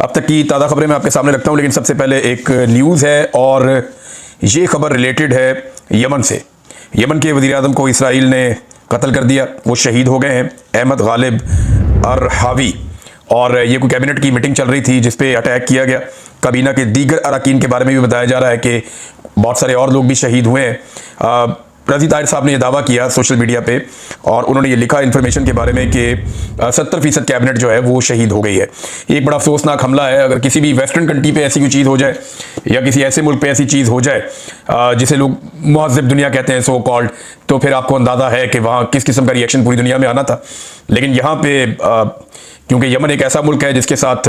अब तक की ताज़ा खबरें मैं आपके सामने रखता हूं, लेकिन सबसे पहले एक न्यूज़ है और ये खबर रिलेटेड है यमन से। यमन के वज़ीर आज़म को इसराइल ने कत्ल कर दिया, वो शहीद हो गए हैं, अहमद गालिब अरहावी। और ये कोई कैबिनेट की मीटिंग चल रही थी जिस पे अटैक किया गया। काबीना के दीगर अरकान के बारे में भी बताया जा रहा है कि बहुत सारे और लोग भी शहीद हुए हैं। रज़ी ताहिर साहब ने यह दावा किया सोशल मीडिया पे और उन्होंने ये लिखा इन्फॉर्मेशन के बारे में कि 70% कैबिनेट जो है वो शहीद हो गई है। ये एक बड़ा अफसोसनाक हमला है। अगर किसी भी वेस्टर्न कंट्री पे ऐसी कोई चीज़ हो जाए या किसी ऐसे मुल्क पे ऐसी चीज़ हो जाए जिसे लोग मुहज़्ज़ब दुनिया कहते हैं, सो कॉल्ड, तो फिर आपको अंदाज़ा है कि वहाँ किस किस्म का रिएक्शन पूरी दुनिया में आना था। लेकिन यहाँ पे क्योंकि यमन एक ऐसा मुल्क है जिसके साथ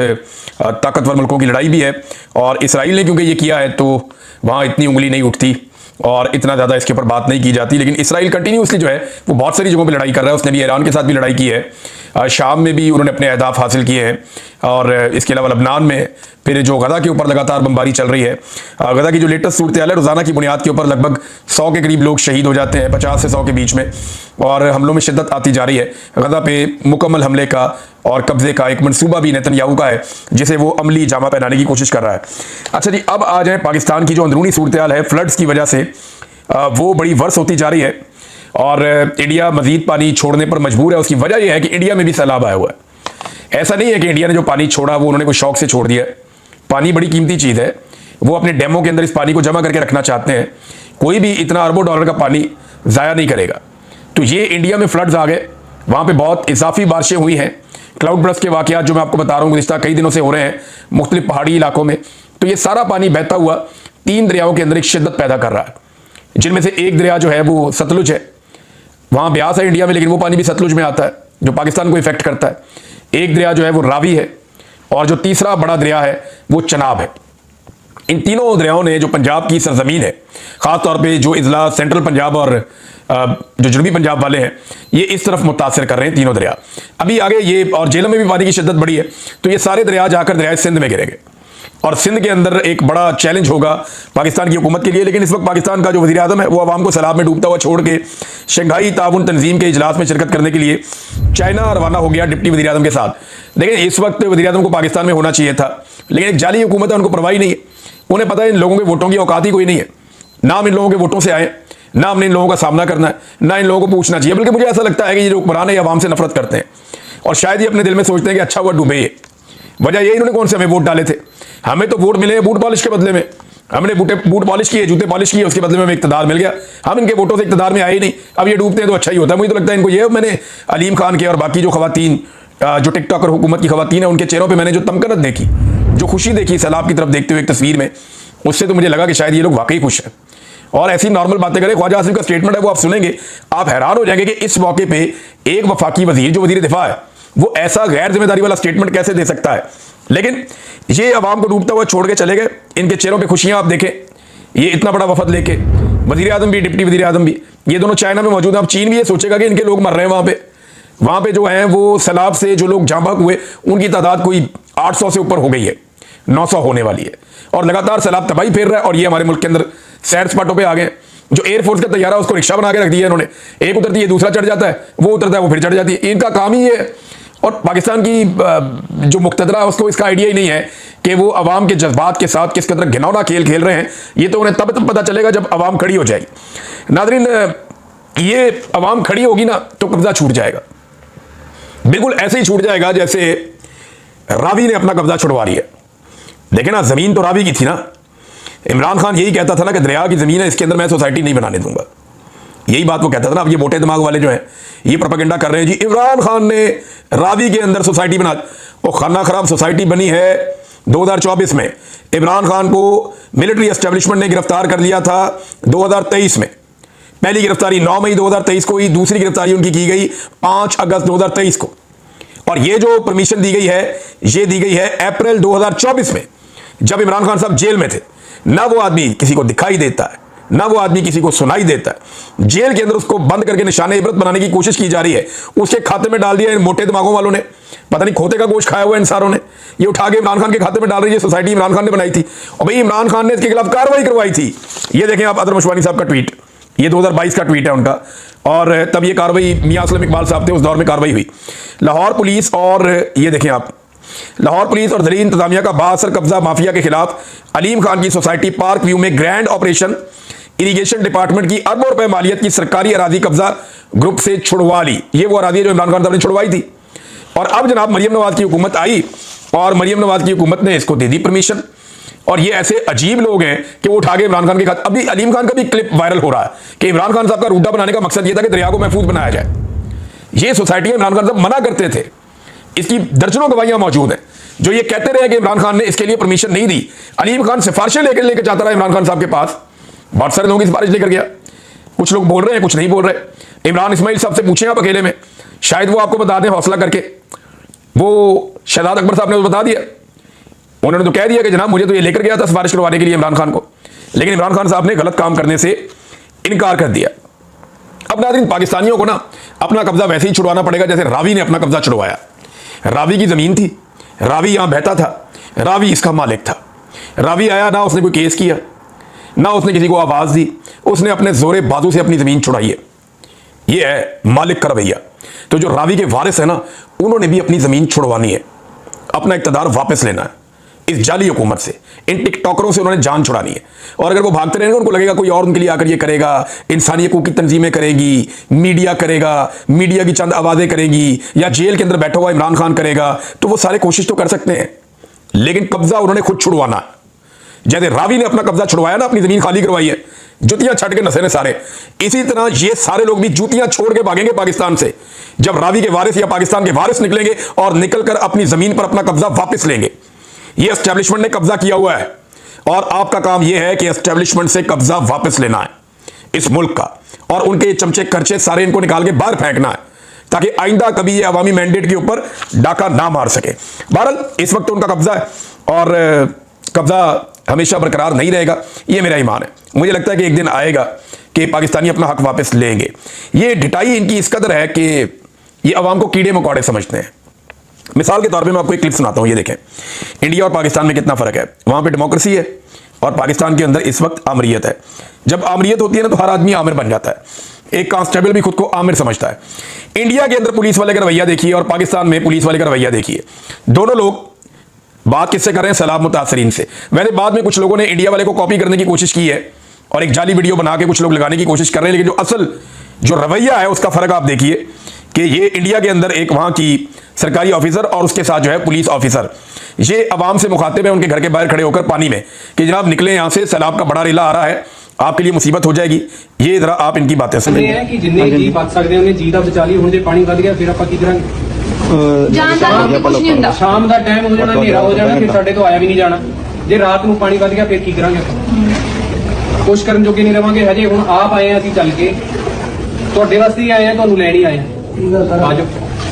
ताकतवर मुल्कों की लड़ाई भी है और इसराइल ने क्योंकि ये किया है तो वहाँ इतनी उंगली नहीं उठती और इतना ज़्यादा इसके ऊपर बात नहीं की जाती। लेकिन इसराइल कंटिन्यूसली जो है वो बहुत सारी जगहों पे लड़ाई कर रहा है। उसने भी ईरान के साथ भी लड़ाई की है, शाम में भी उन्होंने अपने अहदाफ हासिल किए हैं और इसके अलावा लबनान में फिर जो गजा के ऊपर लगातार बमबारी चल रही है। गजा की जो लेटेस्ट सूरत हाल है, रोज़ाना की बुनियाद के ऊपर लगभग 100 के करीब लोग शहीद हो जाते हैं, 50 से 100 के बीच में, और हमलों में शिद्दत आती जा रही है। गजा पे मुकम्मल हमले का और कब्जे का एक मंसूबा भी नेतन्याहू का है जिसे वो अमली जामा पहनाने की कोशिश कर रहा है। अच्छा जी, अब आ जाए पाकिस्तान की जो अंदरूनी सूरत हाल है। फ्लड्स की वजह से वो बड़ी वर्स होती जा रही है और इंडिया मजीद पानी छोड़ने पर मजबूर है। उसकी वजह यह है कि इंडिया में भी सैलाब आया हुआ है। ऐसा नहीं है कि इंडिया ने जो पानी छोड़ा वो उन्होंने कोई शौक से छोड़ दिया। पानी बड़ी कीमती चीज़ है, वो अपने डैमों के अंदर इस पानी को जमा करके रखना चाहते हैं। कोई भी इतना अरबों डॉलर का पानी ज़ाया नहीं करेगा। तो ये इंडिया में फ्लड्स आ गए, वहाँ पर बहुत इजाफी बारिशें हुई हैं। क्लाउड बर्स्ट के वाक़यात जो मैं आपको बता रहा हूँ गुज़िश्ता कई दिनों से हो रहे हैं मुख्तलिफ पहाड़ी इलाकों में। तो ये सारा पानी बहता हुआ 3 दरियाओं के अंदर एक शिद्दत पैदा कर रहा है, जिनमें से एक दरिया जो है वो सतलुज है। वहाँ ब्यास है इंडिया में, लेकिन वो पानी भी सतलुज में आता है जो पाकिस्तान को इफेक्ट करता है। एक दरिया जो है वो रावी है और जो तीसरा बड़ा दरिया है वो चनाब है। इन तीनों दरियाओं ने जो पंजाब की सरजमीन है, ख़ास तौर पे जो इजला सेंट्रल पंजाब और जो जनूबी पंजाब वाले हैं, ये इस तरफ मुतासर कर रहे हैं तीनों दरिया। अभी आगे ये और जेलम में भी पानी की शिद्दत बढ़ी है, तो ये सारे दरिया जाकर दरिया सिंध में गिरेंगे और सिंध के अंदर एक बड़ा चैलेंज होगा पाकिस्तान की हुकूमत के लिए। लेकिन इस वक्त पाकिस्तान का जो वज़ीर आज़म है वो अवाम को सैलाब में डूबता हुआ छोड़ के शंघाई ताउन तंजीम के इजलास में शिरकत करने के लिए चाइना रवाना हो गया डिप्टी वज़ीर आज़म के साथ। लेकिन इस वक्त वज़ीर आज़म को पाकिस्तान में होना चाहिए था, लेकिन एक जाली हुकूमत है, उनको परवाही नहीं है। उन्हें पता है इन लोगों के वोटों की औकात ही कोई नहीं है, ना हम इन लोगों के वोटों से आए, ना हमने इन लोगों का सामना करना है, ना इन लोगों को पूछना चाहिए। बल्कि मुझे ऐसा लगता है कि ये लोग पुराने अवाम से नफरत करते हैं और शायद ये अपने दिल में सोचते हैं कि अच्छा हुआ डूबे ये। वजह यही इन्होंने कौन से हमें वोट डाले थे, हमें तो वोट मिले बूट पॉलिश के बदले में। हमने बूट पॉलिश किए, जूते पॉलिश किए, उसके बदले में हमें इक़्तिदार मिल गया। हम इनके वोटों से इक़्तिदार में आए ही नहीं। अब ये डूबते हैं तो अच्छा ही होता है। मुझे तो लगता है इनको ये, मैंने अलीम खान के और बाकी जो खवातीन जो टिकटॉक और हुकूमत की खवातीन है उनके चेहरों पर मैंने जो तमकनत देखी, जो खुशी देखी सैलाब की तरफ देखते हुए एक तस्वीर में, उससे तो मुझे लगा कि शायद ये लोग वाकई खुश हैं और ऐसी नॉर्मल बातें करें। ख्वाजा आसिफ का स्टेटमेंट है वो आप सुनेंगे, आप हैरान हो जाएंगे कि इस मौके पे एक वफाकी वजीर जो वजीर दिफा है वो ऐसा गैर जिम्मेदारी वाला स्टेटमेंट कैसे दे सकता है। लेकिन ये अवाम को डूबता हुआ छोड़ के चले गए। इनके चेहरों पे खुशियां आप देखें, ये इतना बड़ा वफद लेके, वजीर आजम भी, डिप्टी वजीर आजम भी, ये दोनों चाइना में मौजूद हैं। अब चीन भी ये सोचेगा कि इनके लोग मर रहे हैं वहाँ पे जो हैं वो सैलाब से जो लोग जाँ बहक हुए उनकी तादाद कोई 800 से ऊपर हो गई है, 900 होने वाली है और लगातार सैलाब तबाही फेर रहा है। और ये हमारे मुल्क के अंदर सैर स्पाटों पर आ गए। जो एयरफोर्स का तैयारा उसको रिक्शा बना के रख दिया इन्होंने, एक उतरती है दूसरा चढ़ जाता है, वो उतरता है वो फिर चढ़ जाती है। इनका काम ही ये है। और पाकिस्तान की जो मुक्तदरा है उसको इसका आइडिया ही नहीं है कि वो अवाम के जज्बात के साथ किस कदर घिनौना खेल खेल रहे हैं। ये तो उन्हें तब पता चलेगा जब अवाम खड़ी हो जाएगी। नाज़रीन, ये अवाम खड़ी होगी ना तो कब्जा छूट जाएगा, बिल्कुल ऐसे ही छूट जाएगा जैसे रावी ने अपना कब्जा छुड़वा लिया। लेकिन ना, जमीन तो रावी की थी ना। इमरान खान यही कहता था ना कि दरिया की जमीन है, इसके अंदर मैं सोसाइटी नहीं बनाने दूंगा, यही बात वो कहता था ना। अब ये मोटे दिमाग वाले जो हैं ये प्रोपेगेंडा कर रहे हैं जी इमरान खान ने रावी के अंदर सोसाइटी बना। वो खाना खराब सोसाइटी बनी है 2024 में। इमरान खान को मिलिट्री एस्टेब्लिशमेंट ने गिरफ्तार कर लिया था 2023 में। पहली गिरफ्तारी 9 मई 2023 को हुई, दूसरी गिरफ्तारी उनकी की गई 5 अगस्त 2023 को। और ये जो परमिशन दी गई है ये दी गई है अप्रैल 2024 में, जब इमरान खान साहब जेल में थे। ना वो आदमी किसी को दिखाई देता है, ना वो आदमी किसी को सुनाई देता है। जेल के अंदर उसको बंद करके निशाने इबरत बनाने की कोशिश की जा रही है। उसके खाते में डाल दिया इन मोटे दिमागों वालों ने, पता नहीं खोते का गोश्त खाया हुआ इन सारों ने। ये उठा के इमरान खान के खाते में डाल रही है। सोसाइटी इमरान खान ने बनाई थी और भाई इमरान खान ने इसके खिलाफ कार्रवाई करवाई थी। ये देखें आप अदर मशवानी साहब का ट्वीट, ये 2022 का ट्वीट है उनका। और तब ये कार्रवाई मियां असलम इकबाल साहब थे, उस दौर में कार्रवाई हुई। लाहौर पुलिस और ये देखें आप लाहौर पुलिस और दिल्ली इंतजामिया का बाअसर कब्जा माफिया के खिलाफ अलीम खान की सोसाइटी पार्क व्यू में ग्रैंड ऑपरेशन। इरिगेशन डिपार्टमेंट की अरबों रुपए मालियत की सरकारी अराजी कब्जा ग्रुप से छुड़वा ली। ये वो अराजी जो इमरान खान साहब ने छुड़वाई थी। और अब जनाब मरियम नवाज की हुकूमत आई और मरियम नवाज की हुकूमत ने इसको दे दी परमिशन। और ये ऐसे अजीब लोग हैं कि वो उठा के इमरान खान के खाते। अभी अलीम खान का भी क्लिप वायरल हो रहा है कि इमरान खान साहब का रूडा बनाने का मकसद ये था कि दरिया को महफूज बनाया जाए। ये सोसाइटियां इमरान खान साहब मना करते थे, इसकी दर्जनों गवाहियां मौजूद हैं जो ये कहते रहे कि इमरान खान ने इसके लिए परमिशन नहीं दी। अलीम खान सिफारिशें लेकर जाता रहा इमरान खान साहब के पास, बहुत सारे लोगों की सिफारिश लेकर गया। कुछ लोग बोल रहे हैं, कुछ नहीं बोल रहे। इमरान इस्माइल साहब से पूछें आप अकेले में, शायद वो आपको बता दें हौसला करके। वो शहजाद अकबर साहब ने तो बता दिया, उन्होंने तो कह दिया कि जनाब मुझे तो ये लेकर गया था सिफारिश करवाने के लिए इमरान खान को, लेकिन इमरान खान साहब ने गलत काम करने से इनकार कर दिया। अब नाज़रीन, पाकिस्तानियों को ना अपना कब्जा वैसे ही छुड़वाना पड़ेगा जैसे रावी ने अपना कब्जा छुड़वाया। रावी की जमीन थी, रावी यहां बहता था, रावी इसका मालिक था। रावी आया ना, उसने कोई केस किया ना उसने किसी को आवाज दी, उसने अपने जोरे बाजू से अपनी जमीन छुड़ाई है। ये है मालिक का रवैया। तो जो रावी के वारिस है ना, उन्होंने भी अपनी जमीन छुड़वानी है, अपना इक़्तिदार वापस लेना है इस जाली हुकूमत से। इन टिकटॉकरों से उन्होंने जान छुड़ानी है। और अगर वो भागते रहेंगे, उनको लगेगा कोई और उनके लिए आकर ये करेगा, इंसानी हकूक़ की तंजीमें करेगी, मीडिया करेगा, मीडिया की चंद आवाज़ें करेगी, या जेल के अंदर बैठा हुआ इमरान खान करेगा, तो वो सारे कोशिश तो कर सकते हैं, लेकिन कब्जा उन्होंने खुद छुड़वाना है। जैसे रावी ने अपना कब्जा छुड़वाया ना, अपनी जमीन खाली करवाई है, जूतियां छट के नसे ने सारे, इसी तरह ये सारे लोग भी जूतियां छोड़ के भागेंगे पाकिस्तान से जब रावी के वारिस या पाकिस्तान के वारिस निकलेंगे और निकलकर अपनी जमीन पर अपना कब्जा वापस लेंगे। ये एस्टेब्लिशमेंट ने कब्जा किया हुआ है और आपका काम यह है कि एस्टेब्लिशमेंट से कब्जा वापस लेना है इस मुल्क का, और उनके चमचे खर्चे सारे इनको निकाल के बाहर फेंकना है ताकि आइंदा कभी ये अवामी मैंडेट के ऊपर डाका ना मार सके। बहरहाल इस वक्त उनका कब्जा है और कब्जा हमेशा बरकरार नहीं रहेगा, ये मेरा ईमान है। मुझे लगता है कि एक दिन आएगा कि पाकिस्तानी अपना हक वापस लेंगे। ये ढिठाई इनकी इस कदर है कि ये अवाम को कीड़े मकोड़े समझते हैं। मिसाल के तौर पे मैं आपको एक क्लिप सुनाता हूं, ये देखें इंडिया और पाकिस्तान में कितना फर्क है। वहां पे डेमोक्रेसी है और पाकिस्तान के अंदर इस वक्त आमरीत है। जब आमरीत होती है ना, तो हर आदमी आमिर बन जाता है, एक कांस्टेबल भी खुद को आमिर समझता है। इंडिया के अंदर पुलिस वाले का रवैया देखिए और पाकिस्तान में पुलिस वाले का रवैया देखिए, दोनों लोग बात किससे कर रहे हैं? सैलाब मुतासरीन से। वैसे बाद में कुछ लोगों ने इंडिया वाले को कॉपी करने की कोशिश की है और एक जाली वीडियो बना के कुछ लोग लगाने की कोशिश कर रहे हैं, लेकिन जो असल जो रवैया है उसका फर्क आप देखिए कि ये इंडिया के अंदर एक वहां की सरकारी ऑफिसर और उसके साथ जो है पुलिस ऑफिसर, ये अवाम से मुखातिब है उनके घर के बाहर खड़े होकर पानी में कि जनाब निकले यहां से, सैलाब का बड़ा रेला आ रहा है, आपके लिए मुसीबत हो जाएगी। ये जरा आप इनकी बातें सुनिए कि जिन्ने जी बच सकते हैं जी दा बचा ली, हुण जे पानी वध गया फिर ਆਪਾਂ ਕੀ ਕਰਾਂਗੇ? ਕੁਝ ਨਹੀਂ ਹੁੰਦਾ। ਸ਼ਾਮ ਦਾ ਟਾਈਮ ਹੋ ਜਾਣਾ, ਹਨੇਰਾ ਹੋ ਜਾਣਾ, ਫਿਰ ਸਾਡੇ ਤੋਂ ਆਇਆ ਵੀ ਨਹੀਂ ਜਾਣਾ। ਜੇ ਰਾਤ ਨੂੰ ਪਾਣੀ ਵਧ ਗਿਆ ਫਿਰ ਕੀ ਕਰਾਂਗੇ? ਕੁਛ ਕਰਨ ਜੋਗੇ ਨਹੀਂ ਰਵਾਂਗੇ। ਹਜੇ ਹੁਣ ਆਪ ਆਏ ਆ ਅਸੀਂ ਚੱਲ ਕੇ, ਤੁਹਾਡੇ ਵਾਸਤੇ ਹੀ ਆਏ ਆ, ਤੁਹਾਨੂੰ ਲੈਣ ਹੀ ਆਏ ਆ। ਆਜੋ।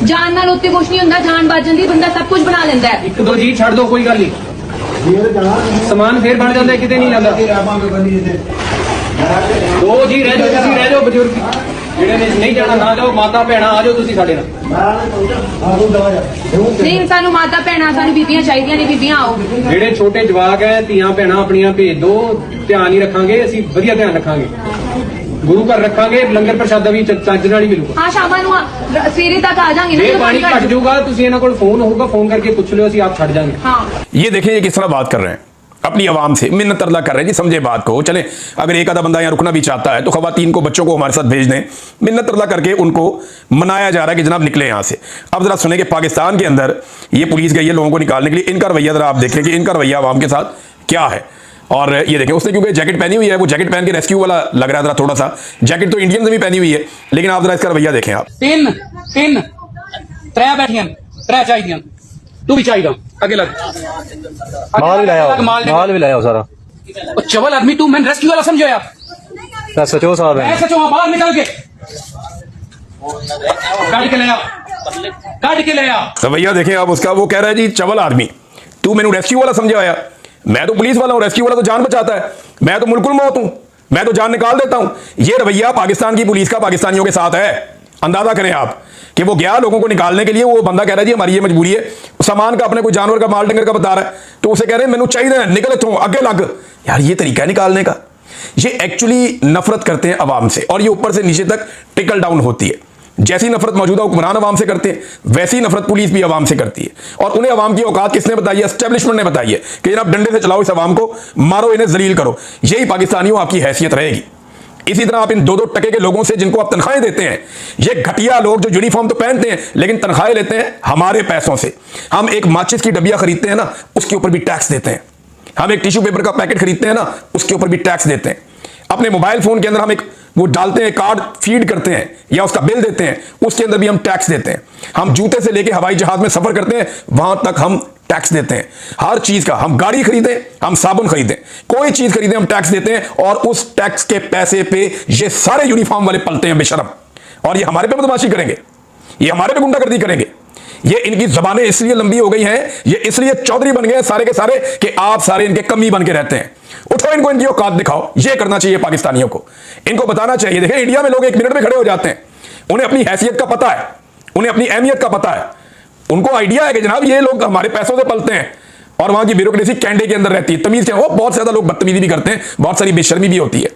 ਜਾਨ ਨਾਲ ਉੱਤੇ ਕੁਝ ਨਹੀਂ ਹੁੰਦਾ, ਜਾਨ ਬਾਜਣ ਦੀ ਬੰਦਾ ਸਭ ਕੁਝ ਬਣਾ ਲੈਂਦਾ ਹੈ। ਇੱਕ ਦੋ ਜੀ ਛੱਡ ਦੋ, ਕੋਈ ਗੱਲ ਨਹੀਂ, ਸਮਾਨ ਫੇਰ ਬਣ ਜਾਂਦਾ, ਕਿਤੇ ਨਹੀਂ ਜਾਂਦਾ। ਦੋ ਜੀ ਰਹਿ ਜਾਓ, ਤੁਸੀਂ ਰਹਿ ਜਾਓ, ਬਜ਼ੁਰਗ ਜਿਹੜੇ ਨੇ ਨਹੀਂ ਜਾਣਾ ਨਾ ਜਾਓ, ਮਾਤਾ ਭੈਣਾਂ ਆ ਜਾਓ ਤੁਸੀਂ ਸਾਡੇ ਨਾਲ। ਨਹੀਂ, ਸਾਨੂੰ ਮਾਤਾ ਭੈਣਾਂ, ਸਾਨੂੰ ਬੀਬੀਆਂ ਚਾਹੀਦੀਆਂ ਨੇ, ਬੀਬੀਆਂ ਆਓ। ਜਿਹੜੇ ਛੋਟੇ ਜਵਾਕ ਹੈ, ਧੀਆਂ ਭੈਣਾਂ ਆਪਣੀਆਂ ਭੇਜ ਦੋ, ਧਿਆਨ ਹੀ ਰੱਖਾਂਗੇ ਅਸੀਂ, ਵਧੀਆ ਧਿਆਨ ਰੱਖਾਂਗੇ, ਗੁਰੂ ਘਰ ਰੱਖਾਂਗੇ, ਲੰਗਰ ਪ੍ਰਸ਼ਾਦਾ ਵੀ ਚੱਜ ਨਾਲ ਹੀ ਮਿਲੂਗਾ। ਹਾਂ, ਸ਼ਾਮਾਂ ਨੂੰ ਸਵੇਰੇ ਤੱਕ ਆ ਜਾਾਂਗੇ। ਜੇ ਪਾਣੀ ਘਟ ਜਾਊਗਾ, ਤੁਸੀਂ ਇਹਨਾਂ ਕੋਲ ਫੋਨ ਹੋਊਗਾ, ਫੋਨ ਕਰਕੇ ਪੁੱਛ ਲਿਓ, ਅਸੀਂ ਆਪ ਛੱਡ जाएंगे। हाँ, ये देखिए ये किस तरह बात कर रहे हैं अपनी आवाम से, मिन्नत तरला कर रहे हैं जी, समझे बात को। चले अगर एक आधा बंदा यहाँ रुकना भी चाहता है तो खवातीन को, बच्चों को हमारे साथ भेज दें, मिन्नत तरला करके उनको मनाया जा रहा है कि जनाब निकले यहाँ से। अब जरा सुने कि पाकिस्तान के अंदर ये पुलिस गई है लोगों को निकालने के लिए, इनका रवैया जरा आप देखें कि इनका रवैया आवाम के साथ क्या है। और ये देखें उसने क्योंकि जैकेट पहनी हुई है, वो जैकेट पहन के रेस्क्यू वाला लग रहा है जरा थोड़ा सा, जैकेट तो इंडियन से भी पहनी हुई है, लेकिन आप जरा इसका रवैया देखें आप। तीन तीन त्रै बैठियां, त्रै चाहिए, तू भी चाहिए अगे लग। माल भी लाया सारा। चवल आदमी तू, मैंने रेस्क्यू वाला समझो यार। सचो साहब है, सचो बाहर निकल के काट के ले आ, काट के ले आ। रवैया देखें आप उसका। वो कह रहा है जी चवल आदमी, तू मैंने रेस्क्यू वाला समझाया, मैं तो पुलिस वाला हूं, रेस्क्यू वाला तो जान बचाता है, मैं तो मुल्कुल मौत हूं, मैं तो जान निकाल देता हूं। ये रवैया पाकिस्तान की पुलिस का पाकिस्तानियों के साथ है। अंदाजा करें आप कि वो गया लोगों को निकालने के लिए, वो बंदा कह रहा है जी हमारी ये मजबूरी है, सामान का अपने कोई जानवर का, माल डंगर का बता रहा है, तो उसे कह रहे हैं मैनू चाहिए, निकल इथों, अगे लग। यार ये तरीका है निकालने का। ये एक्चुअली नफरत करते हैं अवाम से और ये ऊपर से नीचे तक टिकल डाउन होती है। जैसी नफरत मौजूदा हुक्मरान अवाम से करते हैं वैसी नफरत पुलिस भी अवाम से करती है। और उन्हें अवाम की औकात किसने बताई है? एस्टेब्लिशमेंट ने बताई है कि जनाब डंडे से चलाओ इस अवाम को, मारो इन्हें, जलील करो। यही पाकिस्तानियों आपकी हैसियत रहेगी। इसी तरह आप इन 2-2 टके के लोगों से जिनको आप तनख्वाहें देते हैं, ये घटिया लोग जो यूनिफॉर्म तो पहनते हैं लेकिन तनख्वाहें लेते हैं हमारे पैसों से। हम एक माचिस की डबिया खरीदते हैं ना, उसके ऊपर भी टैक्स देते हैं। हम एक टिश्यू पेपर का पैकेट खरीदते हैं ना, उसके ऊपर भी टैक्स देते हैं। अपने मोबाइल फोन के अंदर हम एक वो डालते हैं, कार्ड फीड करते हैं या उसका बिल देते हैं, उसके अंदर भी हम टैक्स देते हैं। हम जूते से लेके हवाई जहाज में सफर करते हैं, वहां तक हम टैक्स देते हैं। हर चीज का, हम गाड़ी खरीदें, हम साबुन खरीदें, कोई चीज खरीदें, हम टैक्स देते हैं। और उस टैक्स के पैसे पे ये सारे यूनिफॉर्म वाले पलते हैं बेशरम, और ये हमारे पे बदमाशी करेंगे, ये हमारे पे गुंडागर्दी करेंगे। ये इनकी जबानें इसलिए लंबी हो गई हैं, ये इसलिए चौधरी बन गए सारे के सारे कि आप सारे इनके कमी बन के रहते हैं। उठो, इनको इनकी औकात दिखाओ। ये करना चाहिए पाकिस्तानियों को, इनको बताना चाहिए। देखिए इंडिया में लोग 1 मिनट में खड़े हो जाते हैं, उन्हें अपनी हैसियत का पता है, उन्हें अपनी अहमियत का पता है। उनको आइडिया है कि जनाब ये लोग हमारे पैसों से पलते हैं और वहां की ब्यूरोक्रेसी कैंडे के अंदर रहती है। तमीज क्या हो, बहुत ज्यादा लोग बदतमीजी भी करते हैं, बहुत सारी बेशर्मी भी होती है,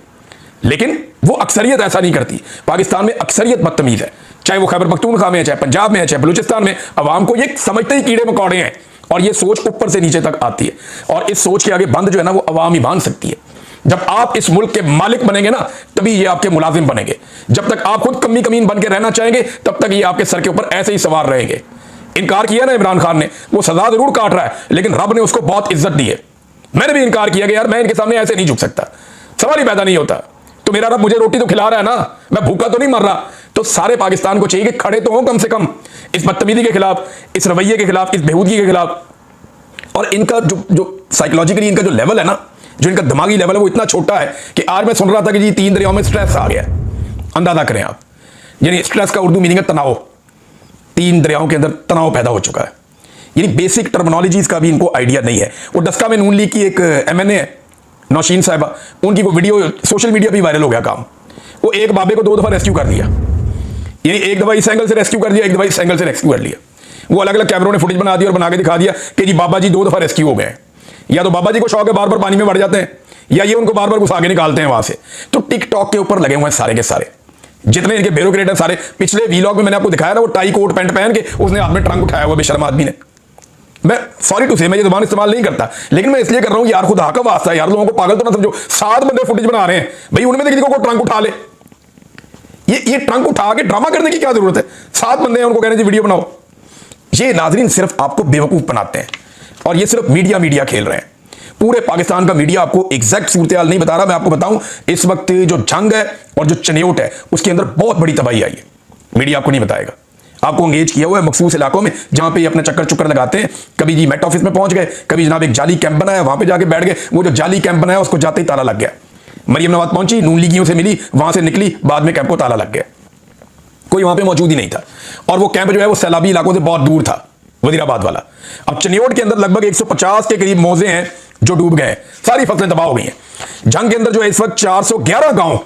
लेकिन वो अक्सरियत ऐसा नहीं करती। पाकिस्तान में अक्सरियत बदतमीज है, चाहे वो खैबर पख्तूनख्वा में है, चाहे पंजाब में है, चाहे बलूचिस्तान में। अवाम को ये समझते ही कीड़े मकौड़े हैं, और ये सोच ऊपर से नीचे तक आती है। और इस सोच के आगे बंद जो है ना, वो अवाम ही बांध सकती है। जब आप इस मुल्क के मालिक बनेंगे ना, तभी ये आपके मुलाजिम बनेंगे। जब तक आप खुद कमी कमीन बन के रहना चाहेंगे, तब तक ये आपके सर के ऊपर ऐसे ही सवार रहेंगे। इनकार किया ना इमरान खान ने, वो सजा जरूर काट रहा है, लेकिन रब ने उसको बहुत इज्जत दी है। मैंने भी इनकार किया कि यार मैं इनके सामने ऐसे नहीं झुक सकता, सवाल ही पैदा नहीं होता। तो मेरा रब मुझे रोटी तो खिला रहा है ना, मैं भूखा तो नहीं मर रहा। तो सारे पाकिस्तान को चाहिए कि खड़े तो हो कम से कम इस बदतमीजी के खिलाफ, इस रवैये के खिलाफ, इस बेहूदगी के खिलाफ। और इनका जो साइकोलॉजिकली इनका जो लेवल है ना, जो इनका दिमागी लेवल है, वो इतना छोटा है कि आज मैं सुन रहा था कि जी 3 दरियाओं में स्ट्रेस आ गया। अंदाजा करें आप, यानी स्ट्रेस का उर्दू मीनिंग है तनाव। 3 दरियाओं के अंदर तनाव पैदा हो चुका है। यानी बेसिक टर्मिनोलॉजीज का भी इनको आइडिया नहीं है। वो डस्का में नून लीग की एक MNA है नौशीन साहिबा, उनकी वो वीडियो सोशल मीडिया पे वायरल हो गया काम। वो एक बाबे को 2 दफा रेस्क्यू कर दिया, यानी एक दफा इस एंगल से रेस्क्यू कर दिया, एक दफा इस एंगल से रेस्क्यू कर लिया। वो अलग अलग कैमरों ने फुटेज बना दिया और बना के दिखा दिया कि जी बाबा जी 2 दफा रेस्क्यू हो गए। या तो बाबा जी को शौक है बार बार पानी में बढ़ जाते हैं, या ये उनको बार बार घुसा के निकालते हैं वहां से। तो टिकटॉक के ऊपर लगे हुए हैं सारे के सारे, जितने इनके ब्यूरोक्रेट हैं सारे। पिछले वीलॉग में मैंने आपको दिखाया ना, वो टाई कोट पैंट पहन के उसने हाथ में ट्रंक उठाया हुआ बेशर्म आदमी ने। मैं सॉरी टू से, मैं ये जुबान इस्तेमाल नहीं करता, लेकिन मैं इसलिए कर रहा हूं यार, खुदा का वास्ता है यार, लोगों को पागल तो ना समझो। 7 बंदे फुटेज बना रहे हैं भाई, उनमें से किसी को ट्रंक उठा ले। ये ट्रंक उठा के ड्रामा करने की क्या जरूरत है? 7 बंदे हैं, उनको कहने जी वीडियो बनाओ। ये नाजरीन सिर्फ आपको बेवकूफ बनाते हैं, और ये सिर्फ मीडिया खेल रहे हैं। पूरे पाकिस्तान का मीडिया आपको एग्जैक्ट सूरत हाल नहीं बता रहा। मैं आपको बताऊं, इस वक्त जो जंग है और जो चनेउट है, उसके अंदर बहुत बड़ी तबाही आई है। मीडिया आपको नहीं बताएगा। आपको एंगेज किया हुआ है मखसूस इलाकों में, जहां पे ये अपने चक्कर चुक्कर लगाते हैं। कभी जी मेट ऑफिस में पहुंच गए, कभी जनाब एक जाली कैंप बनाया, वहां पे जाके बैठ गए। वो जो जाली कैंप बनाया उसको जाते ही ताला लग गया। मरियम नवाज पहुंची, नून लीगियों से मिली, वहां से निकली, बाद में कैंप को ताला लग गया, कोई वहां पे मौजूद ही नहीं था। और वो कैंप जो है वो सैलाबी इलाकों से बहुत दूर था, वजीराबाद वाला। अब चनियोट के अंदर लगभग 150 के करीब मौजे हैं जो डूब गए, सारी फसलें तबाह हो गई हैं। जंग के अंदर जो है इस वक्त 411 गांव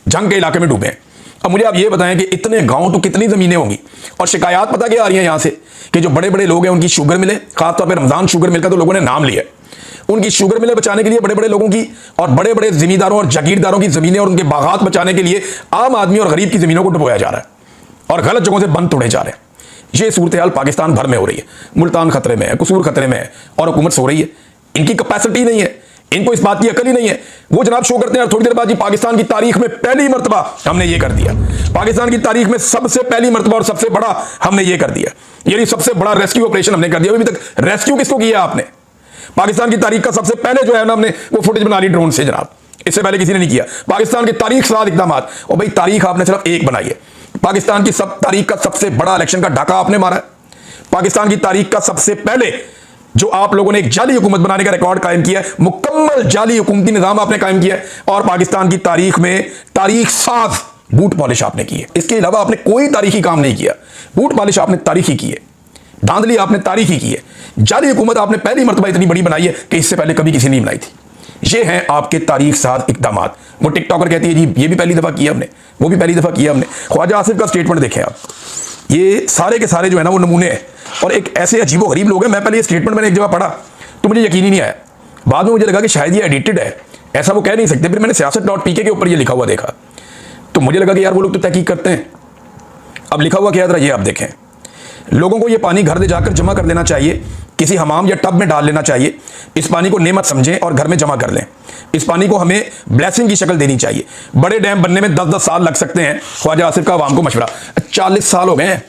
जंग के इलाके में डूबे हैं। अब मुझे आप ये बताएं कि इतने गांव तो कितनी जमीनें होंगी। और शिकायत पता क्या आ रही है यहां से, कि जो बड़े बड़े लोग हैं उनकी शुगर मिले, खासतौर पर रमजान शुगर मिल का तो लोगों ने नाम लिया, उनकी शुगर मिले बचाने के लिए बड़े बड़े लोगों की और बड़े बड़े जमींदारों और जागीरदारों की जमीनें और उनके बागात बचाने के लिए आम आदमी और गरीब की जमीनों को डुबोया जा रहा है और गलत जगहों से बंद तोड़े जा रहे हैं। ये सूरत हाल पाकिस्तान भर में हो रही है। मुल्तान खतरे में है, कसूर खतरे में है, और हुकूमत सो रही है। इनकी कैपेसिटी नहीं है, इनको इस बात की अकल ही नहीं है। वो जनाब शो करते हैं थोड़ी देर बाद जी पाकिस्तान की तारीख में पहली मर्तबा हमने ये कर दिया, पाकिस्तान की तारीख में सबसे पहली मर्तबा और सबसे बड़ा हमने ये कर दिया, यानी सबसे बड़ा रेस्क्यू ऑपरेशन हमने कर दिया। अभी तक रेस्क्यू किसको किया आपने? पाकिस्तान की तारीख का सबसे पहले जो है ना, हमने वो फुटेज बना ली ड्रोन से जनाब, इससे पहले किसी ने नहीं किया। पाकिस्तान की तारीख साथ इकदाम, और भाई तारीख आपने सिर्फ एक बनाई है। पाकिस्तान की तारीख का सबसे बड़ा इलेक्शन का डाका आपने मारा है। पाकिस्तान की तारीख का सबसे पहले जो आप लोगों ने एक जाली हुकूमत बनाने का रिकॉर्ड कायम किया है, मुकम्मल जाली हुकूमती निजाम आपने कायम किया है। और पाकिस्तान की तारीख में तारीख साज बूट पॉलिश आपने की है। इसके अलावा आपने कोई तारीखी काम नहीं किया। बूट पॉलिश आपने तारीखी की है, धांधली आपने तारीखी की है, जाली हुकूमत आपने पहली मरतबा इतनी बड़ी बनाई है कि इससे पहले कभी किसी ने बनाई थी। ये हैं आपके तारीख साथ इकदाम। वो टिकटॉकर कहती है जी ये भी पहली दफा किया हमने, वो भी पहली दफा किया हमने। ख्वाजा आसिफ का स्टेटमेंट देखें आप, ये सारे के सारे जो है ना वो नमूने हैं, और एक ऐसे अजीबो गरीब लोग हैं। मैं पहले ये स्टेटमेंट मैंने एक जगह पढ़ा तो मुझे यकीन ही नहीं आया, बाद में मुझे लगा कि शायद ये एडिटेड है, ऐसा वो कह नहीं सकते। फिर मैंने siyaset.pk के ऊपर ये लिखा हुआ देखा तो मुझे लगा कि यार वो लोग तो तहकीक करते हैं, अब लिखा हुआ क्या है, ये आप देखें, लोगों को ये पानी घर ले जाकर जमा कर देना चाहिए, किसी हमाम या टब में डाल लेना चाहिए। इस पानी को नेमत समझें और घर में जमा कर लें। इस पानी को हमें ब्लेसिंग की शक्ल देनी चाहिए। बड़े डैम बनने में 10-10 साल लग सकते हैं। ख्वाजा आसिफ का आवाम को मशवरा, 40 साल हो गए हैं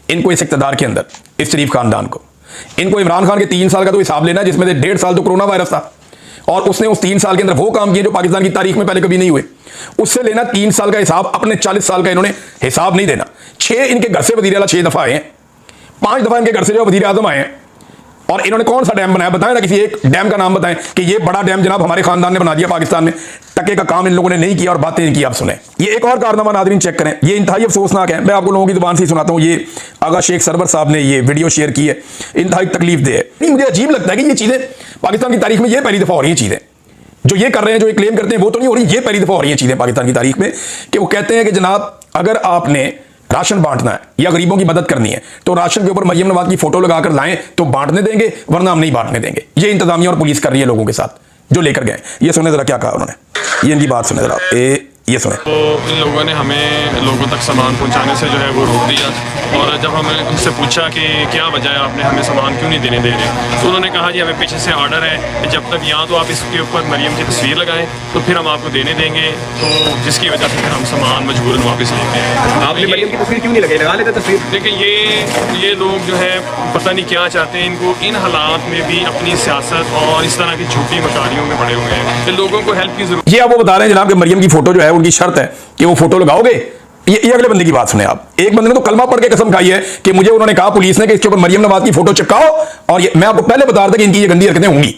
इनको इस इक़्तिदार के अंदर, इस शरीफ खानदान को। इनको इमरान खान के 3 साल का तो हिसाब लेना, जिसमें से 1.5 साल तो कोरोना वायरस था, और उसने उस 3 साल के अंदर वो काम किए जो पाकिस्तान की तारीख में पहले कभी नहीं हुए। उससे लेना 3 साल का हिसाब, अपने 40 साल का इन्होंने हिसाब नहीं देना। 6 इनके घर से वज़ीर आला 6 दफ़ा आए हैं, 5 दफ़ा इनके घर से जो वज़ीर आज़म आए हैं। और इन्होंने कौन सा डैम बनाया, बताएं ना, किसी एक डैम का नाम बताएं कि ये बड़ा डैम जनाब हमारे खानदान ने बना दिया पाकिस्तान में। टके का काम इन लोगों ने नहीं किया और बातें इनकी आप सुने। ये एक और कारनामा नाज़रीन चेक करें, ये इंतहाई अफसोसनाक है। मैं आपको लोगों की जुबान से ही सुनाता हूँ। ये आगा शेख सरवर साहब ने ये वीडियो शेयर की है, इंतहाई तकलीफ दे है। नहीं, मुझे अजीब लगता है कि ये चीज़ें पाकिस्तान की तारीख में ये पहली दफ़ा हो रही हैं। चीज़ें जो ये कर रहे हैं, जो ये क्लेम करते हैं, वो तो नहीं हो रही, ये पहली दफ़ा हो रही हैं चीज़ें पाकिस्तान की तारीख में, कि वो कहते हैं कि जनाब अगर आपने राशन बांटना है या गरीबों की मदद करनी है तो राशन के ऊपर मरियम नवाज की फोटो लगाकर लाएं तो बांटने देंगे, वरना हम नहीं बांटने देंगे। ये इंतजामिया और पुलिस कर रही है लोगों के साथ जो लेकर गए। ये सुने जरा क्या कहा उन्होंने, ये इनकी बात सुने जरा, ये सुने। तो इन लोगों ने हमें लोगों तक सामान पहुंचाने से जो है वो रोक दिया, और जब हमने उनसे पूछा कि क्या वजह है, आपने हमें सामान क्यों नहीं देने दे रहे, तो उन्होंने कहा जी हमें पीछे से ऑर्डर है कि जब तक यहाँ तो आप इसके ऊपर मरियम की तस्वीर लगाएं तो फिर हम आपको देने देंगे, तो जिसकी वजह से फिर हम सामान मजबूरन वापस लेते हैं। आपने मरियम की तस्वीर क्यों नहीं लगाई, लगा लेते तस्वीर। लेकिन ये लोग जो है पता नहीं क्या चाहते हैं, इनको इन हालात में भी अपनी सियासत और इस तरह की झूठी मकारियों में पड़े हुए हैं कि लोगों को हेल्प की जरूरत। ये आप वो बता रहे हैं जनाब कि मरियम की फोटो जो है उनकी शर्त है कि वो फोटो लगाओगे। ये अगले बंदे की बात सुने आप। एक बंदे ने तो कलमा पढ़ के कसम खाई है कि मुझे उन्होंने कहा पुलिस ने कि इसके ऊपर मरियम नवाज की फोटो चिपकाओ, और मैं आपको पहले बता रहा था कि इनकी ये गंदी हरकतें होंगी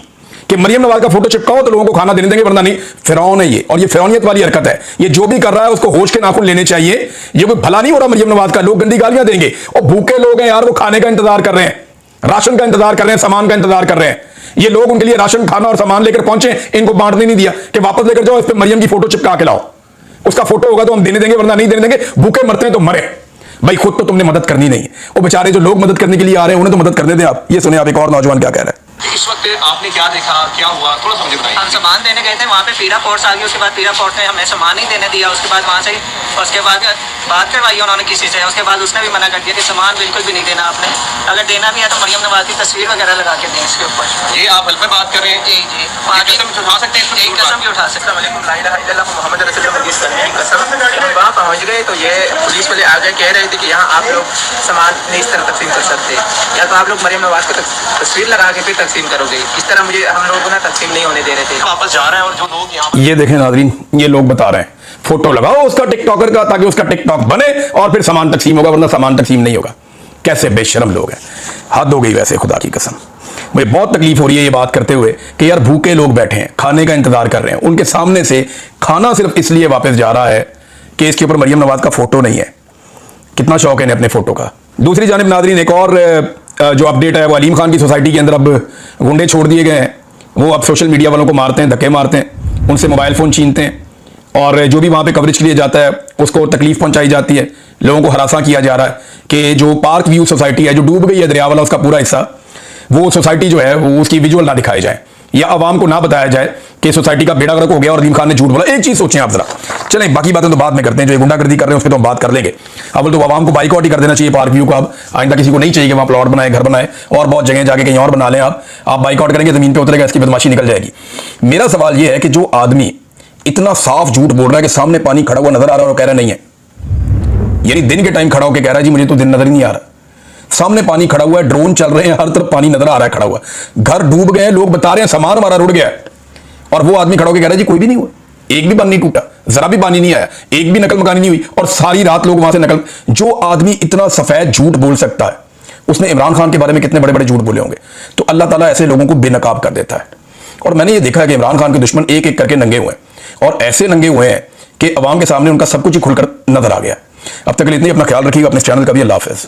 कि मरियम नवाज का फोटो चिपकाओ तो लोगों को खाना देने देंगे, वरना नहीं। फिरौन है ये, और ये फिरौनियत वाली हरकत है। ये जो भी कर रहा है उसको होश के नाखून लेने चाहिए। ये कोई भला नहीं हो रहा मरियम नवाज का, लोग गंदी गालियां देंगे। और भूखे लोग हैं यार, वो खाने का इंतजार कर रहे हैं, राशन का इंतजार कर रहे हैं, सामान का इंतजार कर रहे हैं। ये लोग उनके लिए राशन, खाना और सामान लेकर पहुंचे, इनको बांटने नहीं दिया कि वापस लेकर जाओ, इस पर मरियम की फोटो चिपका के लाओ। उसका फोटो होगा तो हम देने देंगे, वरना नहीं देने देंगे। भूखे मरते हैं तो मरे भाई, खुद तो तुमने मदद करनी नहीं है। वो बेचारे जो लोग मदद करने के लिए आ रहे हैं उन्हें तो मदद करने दें आप। ये सुने आप एक और नौजवान क्या कह रहे हैं। इस वक्त आपने क्या देखा, क्या हुआ, थोड़ा समझ बताइए। हम सामान देने गए थे, वहाँ पे पीरा फोर्स आ गई। उसके बाद पीरा फोर्स ने हमें सामान नहीं देने दिया। उसके बाद वहाँ से उसके बाद बात करवाई उन्होंने किसी से। उसके बाद उसने भी मना कर दिया कि सामान बिल्कुल भी नहीं देना आपने, अगर देना भी है तो मरियम नवाज की तस्वीर वगैरह लगा के दें इसके ऊपर। ये आप हल में बात कर रहे हैं। जी जी, कसम उठा सकते हैं, एक कसम भी उठा सकते हैं। मोहम्मद रसूलुल्लाह की कसम। वहाँ पहुँच गए तो ये पुलिस वाले आगे कह रहे थे कि यहाँ आप लोग सामान नहीं इस तरह तकसीम कर सकते, या तो आप लोग मरियम नवाज की तस्वीर लगा के फिर तकसीम करोगे। इस तरह मुझे हम लोगों को ना तकसीम नहीं होने दे रहे थे। वापस जा रहे हैं और जो लोग यहाँ, ये देखें नाज़रीन, ये लोग बता रहे हैं फोटो लगाओ उसका टिकटॉकर का, ताकि उसका टिकटॉक बने और फिर सामान तकसीम होगा, वरना सामान तकसीम नहीं होगा। कैसे बेशरम लोग हैं, हद हो गई वैसे, खुदा की कसम। मुझे बहुत तकलीफ हो रही है ये बात करते हुए कि यार भूखे लोग बैठे हैं, खाने का इंतजार कर रहे हैं, उनके सामने से खाना सिर्फ इसलिए वापस जा रहा है कि इसके ऊपर मरियम नवाज का फोटो नहीं है। कितना शौक है इन्हें अपने फोटो का। दूसरी जानिब नाज़रीन एक और जो अपडेट है वो अलीम खान की सोसाइटी के अंदर अब गुंडे छोड़ दिए गए हैं। वो अब सोशल मीडिया वालों को मारते हैं, धक्के मारते हैं, उनसे मोबाइल फ़ोन छीनते हैं, और जो भी वहाँ पे कवरेज के लिए जाता है उसको तकलीफ पहुंचाई जाती है। लोगों को हरासा किया जा रहा है कि जो पार्क व्यू सोसाइटी है जो डूब गई है दरिया वाला, उसका पूरा हिस्सा, वो सोसाइटी जो है वो उसकी विजुअल ना दिखाए जाए या आवाम को ना बताया जाए कि सोसाइटी का बेड़ा गर्क हो गया और अलीम खान ने झूठ बोला। एक चीज़ सोचें आप जरा। चलें बाकी बातें तो बाद में करते हैं, जो गुंडागर्दी कर रहे हैं उस पर तो हम बात कर लेंगे। अब तो आवाम को बाइकआउट ही कर देना चाहिए पार्क व्यू को। अब आइंदा किसी को नहीं चाहिए कि वहाँ प्लॉट बनाए, घर बनाए, और बहुत जगह जाके कहीं और बना लें। आप बाइकआउट करेंगे, ज़मीन पर उतरेगा, इसकी बदमाशी निकल जाएगी। मेरा सवाल यह है कि जो आदमी इतना साफ झूठ बोल रहा है कि सामने पानी खड़ा हुआ नजर आ रहा है और कह रहा नहीं है, यानी दिन के टाइम खड़ा होकर कह रहा है जी मुझे तो दिन नजर ही नहीं आ रहा, सामने पानी खड़ा हुआ है, ड्रोन चल रहे हैं, हर तरफ पानी नजर आ रहा है खड़ा हुआ, घर डूब गए, लोग बता रहे हैं सामान हमारा रुड़ गया, और वो आदमी खड़ा होकर कह रहा है जी कोई भी नहीं हुआ, एक भी पानी नहीं टूटा, जरा भी पानी नहीं आया, एक भी नकल मकानी नहीं हुई, और सारी रात लोग वहां से नकल। जो आदमी इतना सफेद झूठ बोल सकता है, उसने इमरान खान के बारे में कितने बड़े बड़े झूठ बोले होंगे। तो अल्लाह ताला ऐसे लोगों को बेनकाब कर देता है। और मैंने ये देखा है कि इमरान खान के दुश्मन एक एक करके नंगे हुए हैं, और ऐसे नंगे हुए हैं कि अवाम के सामने उनका सब कुछ ही खुलकर नजर आ गया। अब तक के लिए इतनी, अपना ख्याल रखिएगा, अपने चैनल का भी। अल्लाह हाफ़िज़।